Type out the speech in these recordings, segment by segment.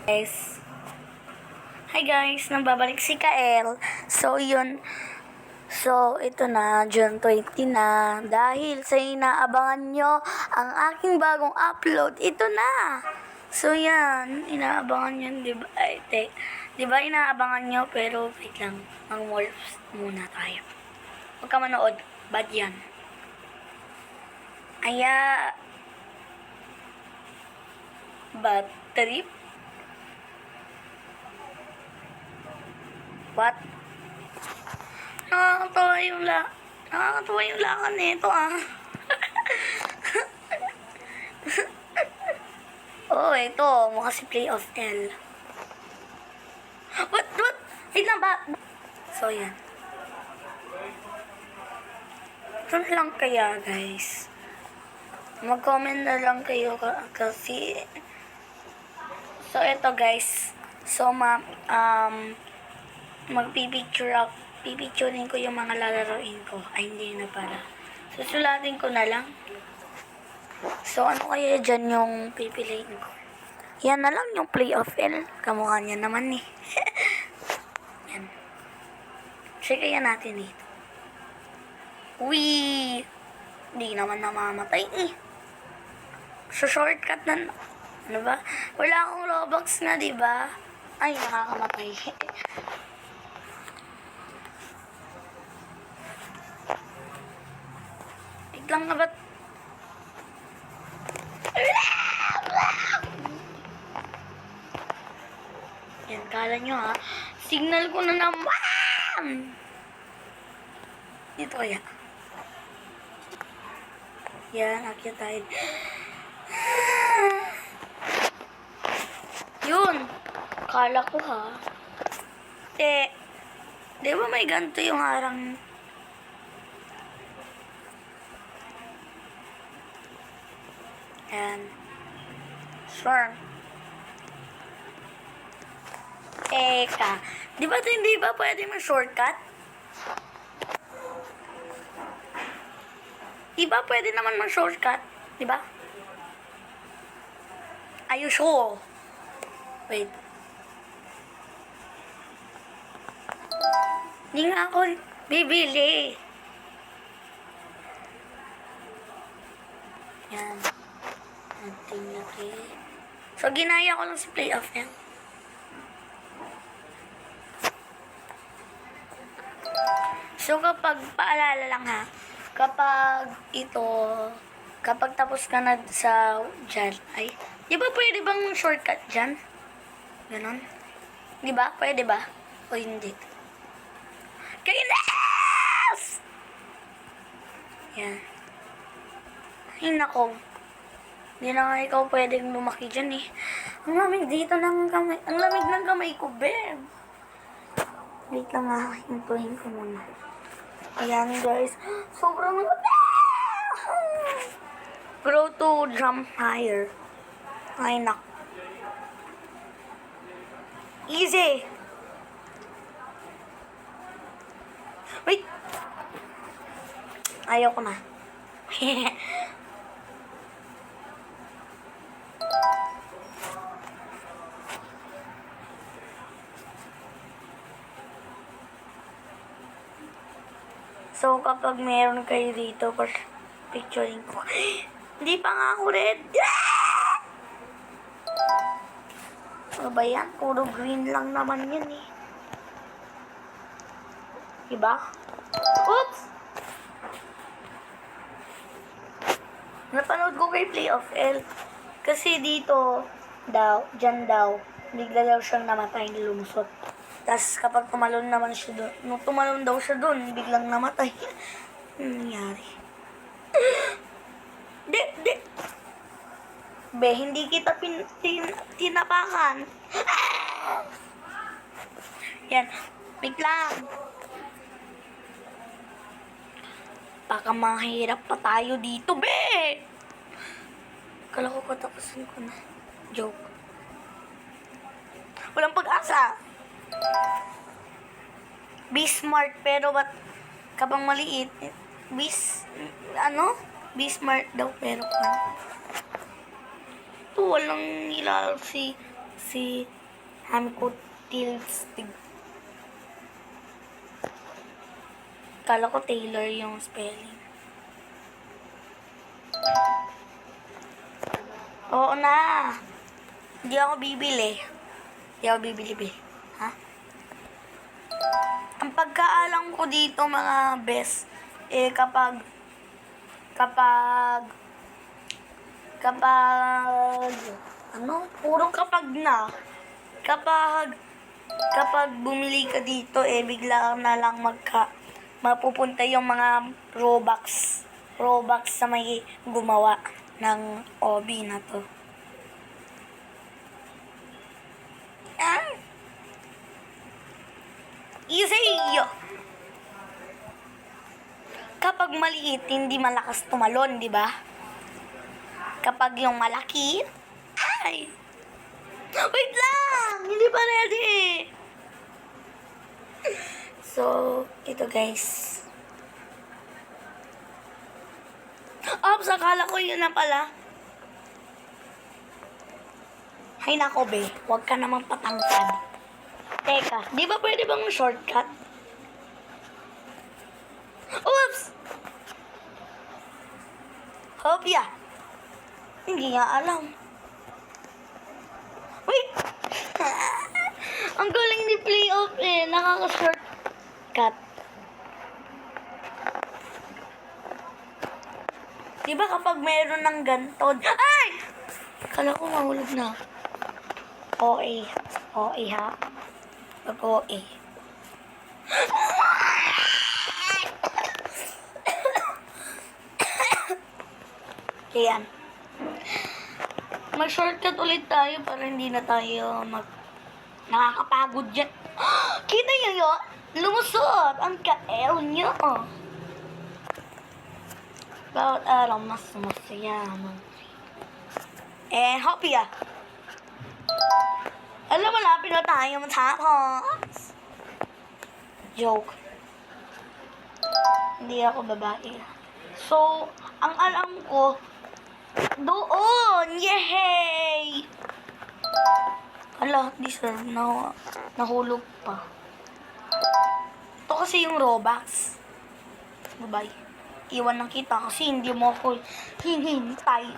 Guys. Hi guys, nababalik si Kael. So, yun. So, ito na, June 20 na. Dahil sa inaabangan nyo ang aking bagong upload, ito na. So, yan. Inaabangan nyo, diba? Ay, diba inaabangan nyo? Pero, wait lang. Mag-wolves muna tayo. Huwag ka manood. Bad yan. Bad trip? What? Nakakatawa yung lakan nito Oh, ito. Mukha si Play of L. What? Wait lang ba? So, yan. Ito na lang kaya, guys. Mag-comment na lang kayo kasi... So, ito, guys. So, pipicturein ko yung mga lalaroin ko. Ay, hindi na para. Susulatin ko na lang. So, ano kaya dyan yung pipiliin ko? Yan na lang yung Play of L. Kamukha niya naman eh. Yan. Check kaya natin dito. Wee! Hindi naman namamatay eh. So, shortcut na. Ano ba? Wala akong Robux na, diba? Ay, nakakamatay. Wait lang nga ba't? Yan, kala nyo signal ko na naman! Dito kaya. Yan, akyat tayo. Yun! Kala ko di ba may ganito yung harang? Yan. Sure. Di ba hindi ba pwede mag-shortcut? Di ba pwede naman mag-shortcut? Di ba? Are you sure? Wait. Hindi nga ako bibili. Yan. Nating laki. So, ginaya ko lang si Play of M. So, kapag, paalala lang kapag tapos ka na sa dyan, di ba pwede bang shortcut dyan? Ganon? Di ba? Pwede ba? O hindi? Kainas! Yan. Ay, nako. Hindi na nga ikaw pwedeng lumaki dyan eh. Ang lamig dito ng kamay. Ang lamig ng kamay ko, babe. Wait lang hintuhin ko muna. Ayan, guys. Sobrang grow to jump higher. Ay, nak. Easy. Wait. Ayaw ko na. So, kapag meron kayo dito, picturing ko. Hindi pa nga ako red. Ano ba yan? Puro green lang naman yan eh. Diba? Oops! Napanood ko kay Play of L. Kasi dito, dyan daw, bigla daw siyang namatay, lumusot. Tapos kapag tumalon naman siya doon, nung tumalon daw siya doon, biglang namatay. Ano nangyari? Be, hindi kita tinapakan. Yan. Wait lang. Baka mahirap pa tayo dito, be! Kala ko katapusin ko na. Joke. Walang pag-asa. Be smart, pero ba't kapag maliit, be smart daw, pero Ito, walang nilalo si Si Hamiko Tilstig. Kala ko Taylor yung spelling. Oo na. Hindi ako bibili. Hindi ako bibili, be. Ha? Ang pagkaalam ko dito, mga best, kapag puro kapag na. Kapag bumili ka dito, bigla na lang mapupunta yung mga Robux sa may gumawa ng OB na to. Easy! Kapag maliit, hindi malakas tumalon, di ba? Kapag yung malaki, ay! Wait lang! Hindi pa ready! So, ito guys. Ops, akala ko yun na pala. Hay nako, be. Huwag ka naman patangkad. Teka, di ba pwede bang shortcut? Oops! Hopya. Hindi nga alam. Wait! Ang galing ni playoff nakaka-shortcut. Di ba kapag meron ng ganito, ay! Kala ko mahulog na. OA. OA ha? Pag-OA. Kaya, mag-shortcut ulit tayo para hindi na tayo nakakapagod dyan. Kita nyo yun? Lumusot ang kael nyo. Bawat araw mas masaya. Hopya. Alam mo, malapit na tayo matapos. Joke. Hindi ako babae. So, ang alam ko, doon! Yehey! Hala, deserve na. Nahulog pa. Ito kasi yung Robux. Bye-bye. Iwan lang kita kasi hindi mo ako hinihintay.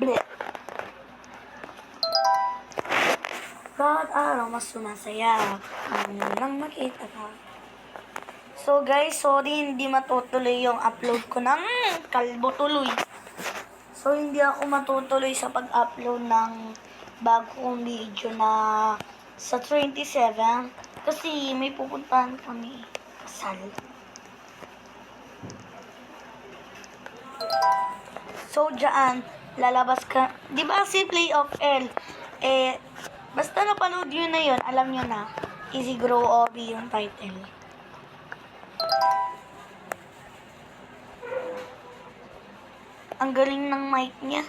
Bleh. Bawat araw mas sumasaya. Nang makita ka. So guys, sorry hindi matutuloy yung upload ko ng kalbo tuloy. So hindi ako matutuloy sa pag-upload ng bagong video na sa 27 kasi may pupuntahan kami kasal. So dyan, lalabas ka. Di ba si Play of L? Basta napanood yun na yun, alam nyo na. Easy Grow OB yung title. Ang galing ng mic niya.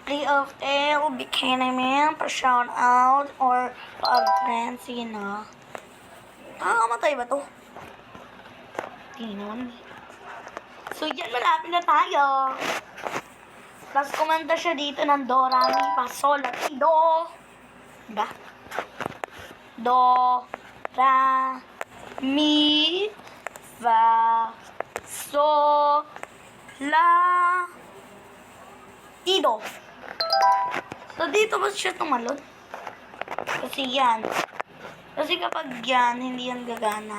Play of L, bikini man, pa-shout out, or pa-friends, sige na. Nakakamatay ba to? Tingnan. So, yan, malapit na tayo. Tapos, kumanta siya dito ng Do, Ra, Mi, Fa, Sol, at Si, Do. Diba? Do, Ra, Mi, Fa, So, La, Si, Do. So, dito ba siya tumalon? Kasi yan. Kasi kapag yan, hindi yan gagana.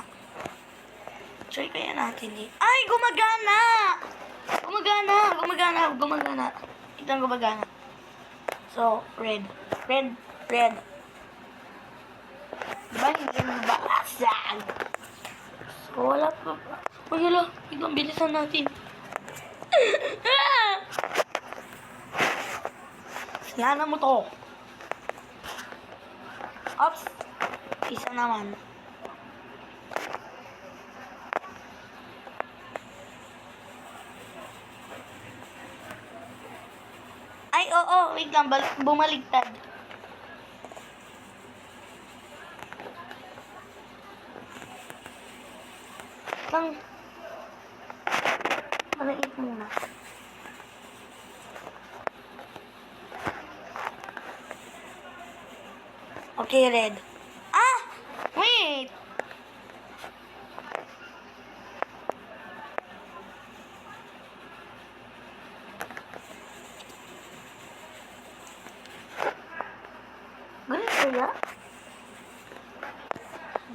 Try kaya natin eh. Ay! Gumagana! Gumagana. Itang gumagana. So, red. Diba hindi nabasag? So, wala pa. Uy, hala. Ibang bilisan natin. Yana mo to. Ops. Isa naman. Ay, oo. Wait lang. Bumaligtad. Maliit muna. Okay, red. Ah! Wait! Green kaya?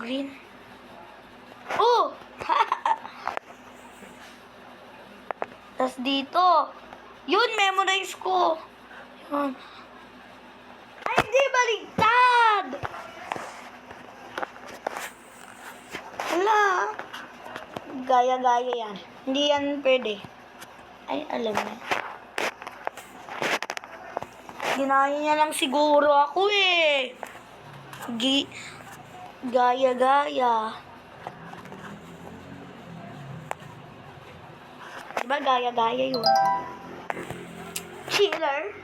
Green. Oh! Tas dito. Yun, memorize ko. Yun. Ay, hindi, baligtad! Hala. Gaya-gaya yan. Hindi yan pwede. Ay, alam na. Ginaya niya lang siguro ako eh. Gaya-gaya. Diba gaya-gaya yun? Chiller.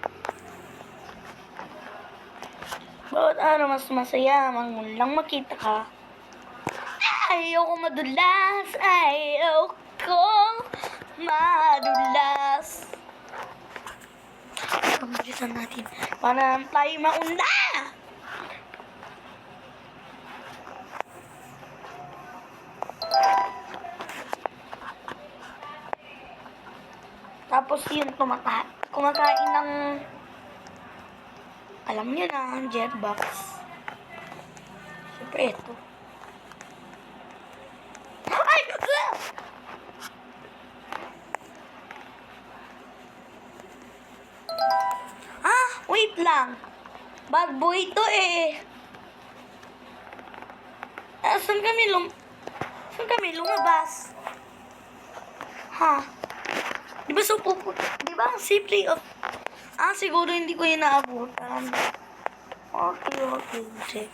Bawat araw mas masaya, lang makita ka. Ayoko madulas, ayoko madulas. Pambilisan natin para tayo mauna. Tapos yun, kumakain ng, alam niyo na, jetbox. Siyempre, ito. Ay! Ah! Wait lang. Bad boy to eh. Saan kami lumabas? Ha? Di ba ang simple of... siguro hindi ko yun naabutan. Okay, check.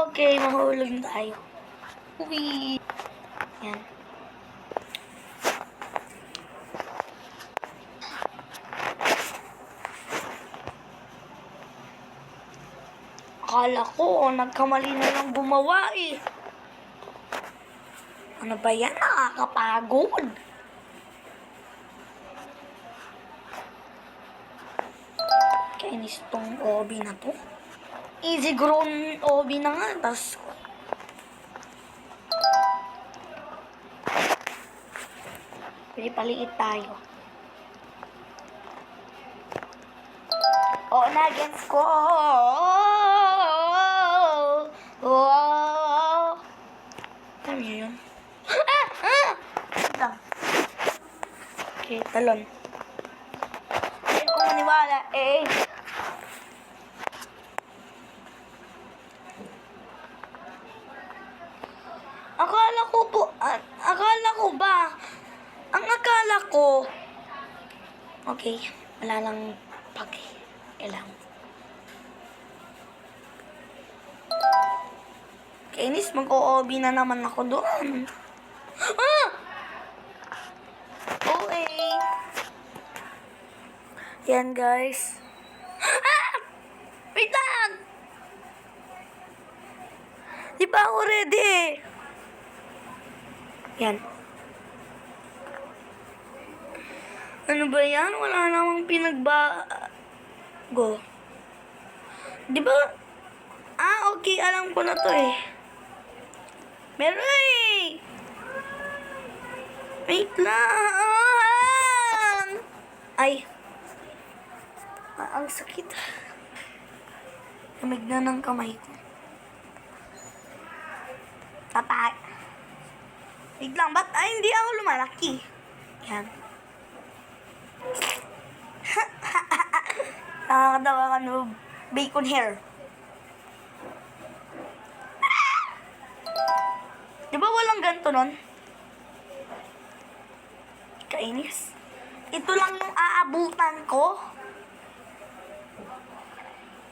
Okay, mahulog na tayo. Uwi. Yan. Akala ko, nagkamali na lang gumawa eh. Ano ba yan? Nakakapagod. Kainis tong obi na to. Easy grown obi na nga. Tas pwede paliit tayo. Oo na, against ko. Ano yun? Lang. Okay, talon. Hindi ako maniwala eh. Akala ko, okay, wala lang kailang. Kainis, mag-OOB na naman ako doon. Okay. Yan, guys. Wait lang! Di ba ako ready? Yan. Ano ba yan? Wala namang pinagbago. Di ba? Okay. Alam ko na to eh. Meron eh. Wait lang. Ay. Ang sakit. Lamig na ng kamay ko. Tatay. Wait lang. Ba't hindi ako lumalaki? Yan. Nakakatawa ka no bacon hair. Di ba walang ganito nun? Kainis. Ito lang yung aabutan ko.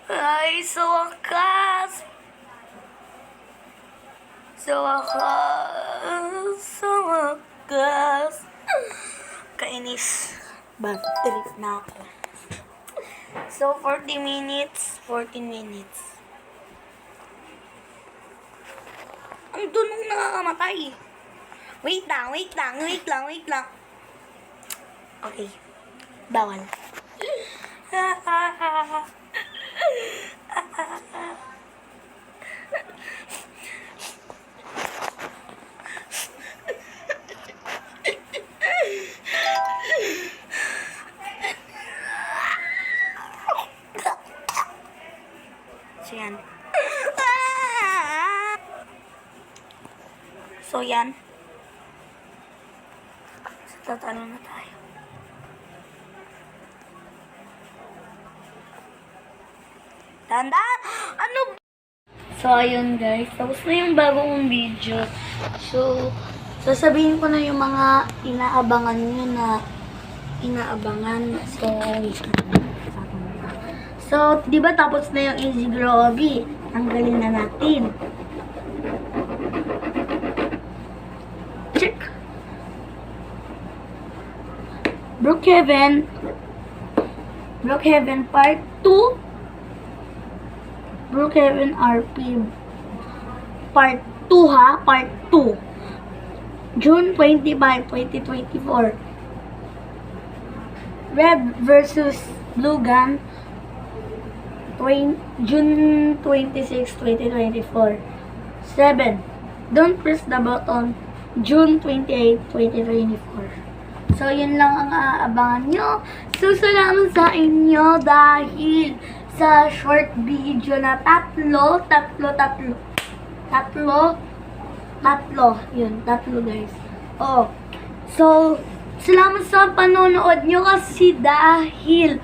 Ay, sa wakas. Kainis. Bad trip na ako. So, 40 minutes. 14 minutes. Ang dunong nakakamatay. Wait lang. Okay. Bawal. So, yan. So, yan. So, tatalo na tayo. Tandaan! Ano ba? So, ayun guys. Tapos na yung bagong video. So, sasabihin ko na yung mga inaabangan nyo na inaabangan. So, di ba tapos na yung Easy Groby? Tanggalin na natin. Check. Brookhaven Part 2. Brookhaven RP Part 2 ha? Part 2. June 25, 2024. Red versus Blue Gun June 26, 2024. 7. Don't press the button. June 28, 2024. So, yun lang ang aabangan nyo. So, salamat sa inyo dahil sa short video na tatlo. Yun, tatlo guys. Oh. So, salamat sa panonood nyo kasi dahil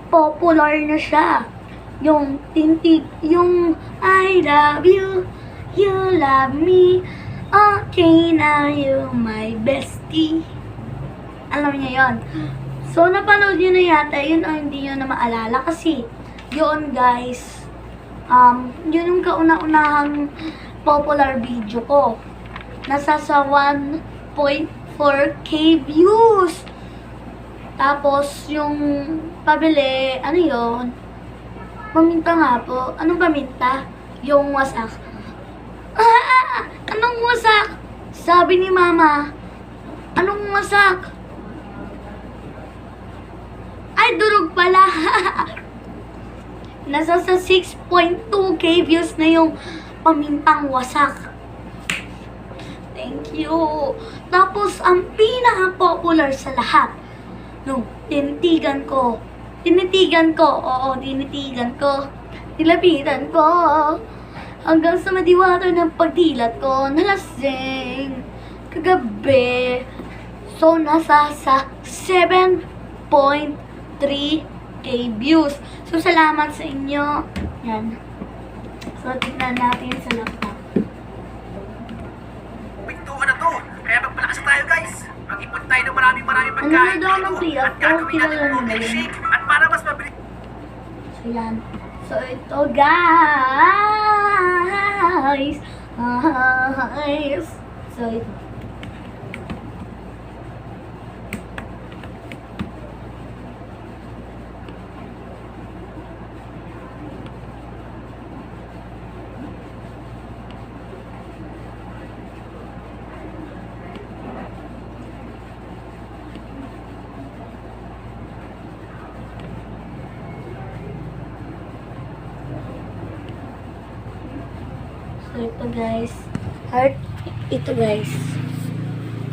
popular na siya. Yung tintig, yung I love you, you love me, okay now you my bestie. Alam niyo yon. So, napanood nyo na yata yun o hindi nyo na maalala kasi yun guys, yun yung kauna-unahang popular video ko. Nasa sa 1.4k views. Tapos, yung pabili, ano yun? Paminta nga po. Anong paminta? Yung wasak. Anong wasak? Sabi ni mama. Anong wasak? Ay, durog pala. Nasa sa 6.2k views na yung pamintang wasak. Thank you. Tapos, ang pinaka-popular sa lahat, nung tinitigan ko, nilapitan ko, hanggang sa madiwata ng pagdilat ko, nalasing, kagabi. So, nasa sa 7.3k views. So, salamat sa inyo. Yan. So, tignan natin sa laptop. Pintuan na to. Kaya magpalakas tayo guys. Mag-ipon tayo ng maraming pagkain. Ano daw ng tiyak At ko? gagawin natin Kilala protein nyo ba yun? shake. At para mas mabilis. So, yan. So, ito, guys. So, ito. So, ito guys. Heart. Ito guys.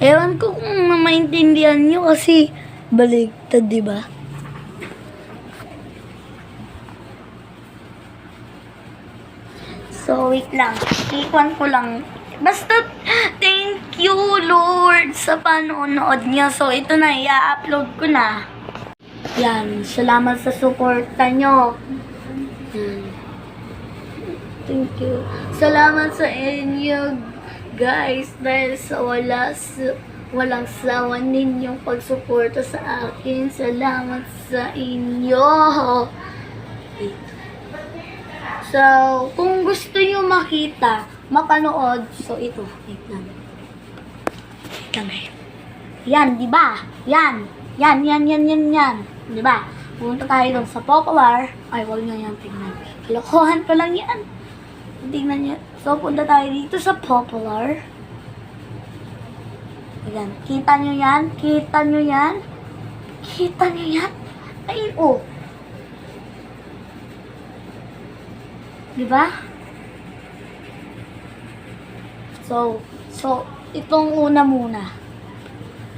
Ewan ko kung maintindihan nyo kasi baligtad, diba? So, wait lang. Ikwan ko lang. Basta, thank you, Lord, sa panonood niya. So, ito na. I-upload ko na. Yan. Salamat sa suporta nyo. Thank you. Salamat sa inyo, guys, dahil sa walang sawa ninyong pagsuporta sa akin. Salamat sa inyo. So, kung gusto nyo makita, mapanood, so ito, wait lang. Yan, di ba? Yan. Di ba? Pumunta tayo dun sa popular. Ay, wag nyo yan tingnan. Kalokohan ko lang yan. Tingnan nyo. So, punta tayo dito sa popular. Yan. Kita nyo yan? Kita nyo yan? Kita nyo yan? Ay, oh. Diba? So, itong una muna.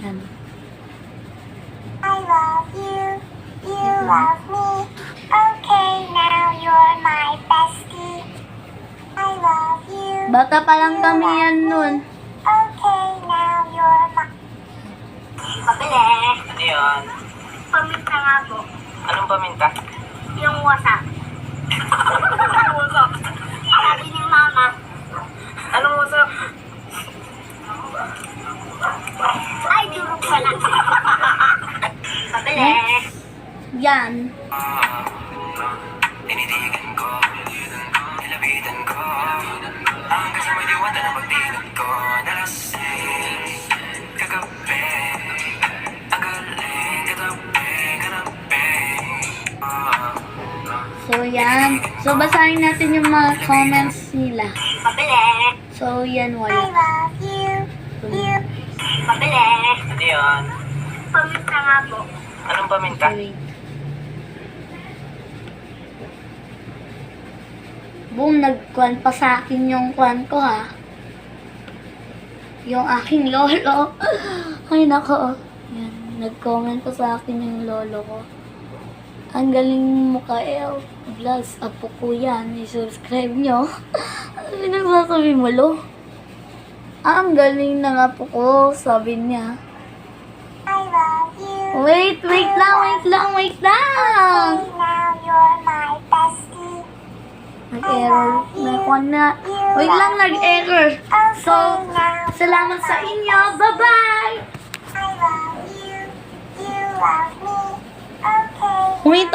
Yan. I love you, you love me. Okay, now you're my bestie. I love you. Bata pa lang kami yan nun. Okay, now you're my. Pabili. Ano yun? Paminta nga po. Anong paminta? Yung wasak. Wasak. Sabi ni mama. Anong wasak? Ay, durog pala. Pabili. Yan. Tinitigan ko, nilapitan ko, ang kasamay diwata na pagdilat ko, nalasing, kagabi, ang galing, katabi. So, yan. So, basahin natin yung mga comments nila. Pabili. So, yan, I wala. love you, you. Pabili. Ano yun? Paminta nga po. Anong paminta? Wait. Boom, nagkuhan pa sa akin yung kuhan ko, ha. Yung aking lolo. Ay, nako. Yan, nag-comment pa sa akin yung lolo ko. Ang galing mo ka, El. Vlogs, apo ko yan. I-subscribe nyo. Ano pinagsasabi mo, lo? Ang galing ng apo ko, sabi niya. I love you. Wait lang. Okay, now you're my bestie. Nag-error. Nagkuhan na. Wait lang, nag-error. So, salamat sa inyo. Bye-bye! I love you, you love me. Okay. Wait